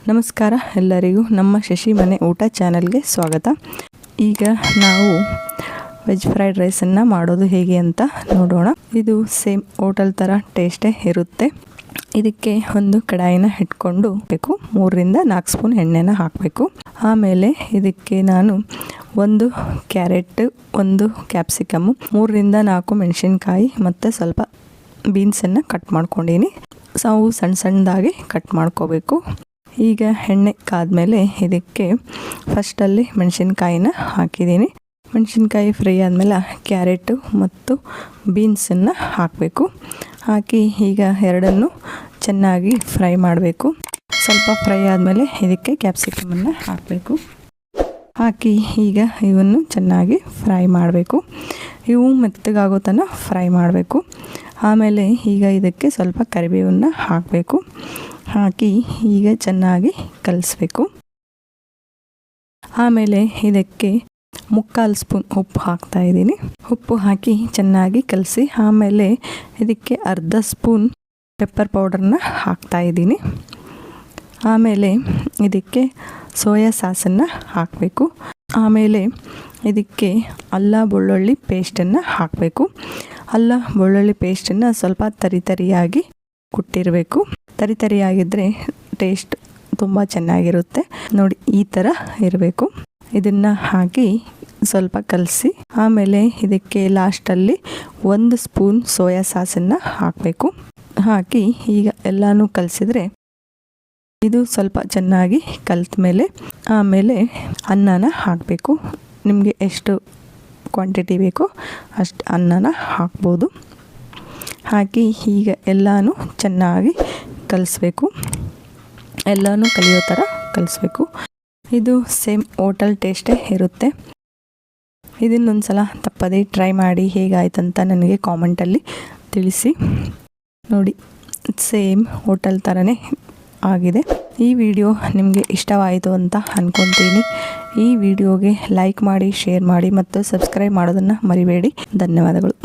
ನಮಸ್ಕಾರ ಎಲ್ಲರಿಗೂ ನಮ್ಮ ಶಶಿ ಮನೆ ಊಟ ಚಾನೆಲ್ಗೆ ಸ್ವಾಗತ. ಈಗ ನಾವು ವೆಜ್ ಫ್ರೈಡ್ ರೈಸನ್ನು ಮಾಡೋದು ಹೇಗೆ ಅಂತ ನೋಡೋಣ. ಇದು ಸೇಮ್ ಹೋಟೆಲ್ ಥರ ಟೇಸ್ಟೇ ಇರುತ್ತೆ. ಇದಕ್ಕೆ ಒಂದು ಕಡಾಯಿನ ಇಟ್ಕೊಂಡು 3 ರಿಂದ 4 ಸ್ಪೂನ್ ಎಣ್ಣೆನ ಹಾಕಬೇಕು. ಆಮೇಲೆ ಇದಕ್ಕೆ ನಾನು 1 ಕ್ಯಾರೆಟ್, 1 ಕ್ಯಾಪ್ಸಿಕಮ್ಮು, 3 ರಿಂದ 4 ಮೆಣಸಿನ್ಕಾಯಿ ಮತ್ತು ಸ್ವಲ್ಪ ಬೀನ್ಸನ್ನು ಕಟ್ ಮಾಡ್ಕೊಂಡಿನಿ. ನಾವು ಸಣ್ಣದಾಗಿ ಕಟ್ ಮಾಡ್ಕೋಬೇಕು. ಈಗ ಎಣ್ಣೆ ಕಾದ್ಮೇಲೆ ಇದಕ್ಕೆ ಫಸ್ಟಲ್ಲಿ ಮೆಣಸಿನ್ಕಾಯಿನ ಹಾಕಿದ್ದೀನಿ. ಮೆಣಸಿನ್ಕಾಯಿ ಫ್ರೈ ಆದಮೇಲೆ ಕ್ಯಾರೆಟು ಮತ್ತು ಬೀನ್ಸನ್ನು ಹಾಕಬೇಕು. ಹಾಕಿ ಈಗ ಎರಡನ್ನು ಚೆನ್ನಾಗಿ ಫ್ರೈ ಮಾಡಬೇಕು. ಸ್ವಲ್ಪ ಫ್ರೈ ಆದಮೇಲೆ ಇದಕ್ಕೆ ಕ್ಯಾಪ್ಸಿಕಮನ್ನು ಹಾಕಬೇಕು. ಹಾಕಿ ಈಗ ಇವನ್ನು ಚೆನ್ನಾಗಿ ಫ್ರೈ ಮಾಡಬೇಕು. ಇವು ಮೆತ್ತಗಾಗೋ ತನಕ ಫ್ರೈ ಮಾಡಬೇಕು. ಆಮೇಲೆ ಈಗ ಇದಕ್ಕೆ ಸ್ವಲ್ಪ ಕರಿಬೇವನ್ನು ಹಾಕಬೇಕು. ಹಾಕಿ ಈಗ ಚೆನ್ನಾಗಿ ಕಲಿಸ್ಬೇಕು. ಆಮೇಲೆ ಇದಕ್ಕೆ 3/4 ಸ್ಪೂನ್ ಉಪ್ಪು ಹಾಕ್ತಾಯಿದ್ದೀನಿ. ಉಪ್ಪು ಹಾಕಿ ಚೆನ್ನಾಗಿ ಕಲಸಿ ಆಮೇಲೆ ಇದಕ್ಕೆ ಅರ್ಧ ಸ್ಪೂನ್ ಪೆಪ್ಪರ್ ಪೌಡರ್ನ ಹಾಕ್ತಾಯಿದ್ದೀನಿ. ಆಮೇಲೆ ಇದಕ್ಕೆ ಸೋಯಾ ಸಾಸನ್ನು ಹಾಕಬೇಕು. ಆಮೇಲೆ ಇದಕ್ಕೆ ಅಲ್ಲ ಬೆಳ್ಳುಳ್ಳಿ ಪೇಸ್ಟನ್ನು ಹಾಕಬೇಕು. ಅಲ್ಲ ಬೆಳ್ಳುಳ್ಳಿ ಪೇಸ್ಟನ್ನು ಸ್ವಲ್ಪ ತರಿಯಾಗಿ ಕುಟ್ಟಿರಬೇಕು. ತರಿಯಾಗಿದ್ದರೆ ಟೇಸ್ಟ್ ತುಂಬ ಚೆನ್ನಾಗಿರುತ್ತೆ. ನೋಡಿ, ಈ ಥರ ಇರಬೇಕು. ಇದನ್ನು ಹಾಕಿ ಸ್ವಲ್ಪ ಕಲಸಿ ಆಮೇಲೆ ಇದಕ್ಕೆ ಲಾಸ್ಟಲ್ಲಿ 1 ಸ್ಪೂನ್ ಸೋಯಾ ಸಾಸನ್ನು ಹಾಕಬೇಕು. ಹಾಕಿ ಈಗ ಎಲ್ಲನೂ ಕಲಸಿದ್ರೆ ಇದು ಸ್ವಲ್ಪ ಚೆನ್ನಾಗಿ ಕಲಿತ ಮೇಲೆ ಆಮೇಲೆ ಅನ್ನನ ಹಾಕಬೇಕು. ನಿಮಗೆ ಎಷ್ಟು ಕ್ವಾಂಟಿಟಿ ಬೇಕೋ ಅಷ್ಟು ಅನ್ನನ ಹಾಕ್ಬೋದು. ಹಾಕಿ ಈಗ ಎಲ್ಲನೂ ಚೆನ್ನಾಗಿ ಕಲಿಸ್ಬೇಕು. ಎಲ್ಲನೂ ಕಲಿಯೋ ಥರ ಕಲಿಸ್ಬೇಕು. ಇದು ಸೇಮ್ ಹೋಟೆಲ್ ಟೇಸ್ಟೇ ಇರುತ್ತೆ. ಇದನ್ನೊಂದು ಸಲ ತಪ್ಪದೇ ಟ್ರೈ ಮಾಡಿ ಹೇಗಾಯ್ತಂತ ನನಗೆ ಕಾಮೆಂಟಲ್ಲಿ ತಿಳಿಸಿ. ನೋಡಿ, ಸೇಮ್ ಹೋಟೆಲ್ ಥರನೇ ಆಗಿದೆ. ಈ ವಿಡಿಯೋ ನಿಮಗೆ ಇಷ್ಟವಾಯಿತು ಅಂತ ಅಂದ್ಕೊತೀನಿ. ಈ ವಿಡಿಯೋಗೆ ಲೈಕ್ ಮಾಡಿ, ಶೇರ್ ಮಾಡಿ ಮತ್ತು ಸಬ್ಸ್ಕ್ರೈಬ್ ಮಾಡೋದನ್ನು ಮರಿಬೇಡಿ. ಧನ್ಯವಾದಗಳು.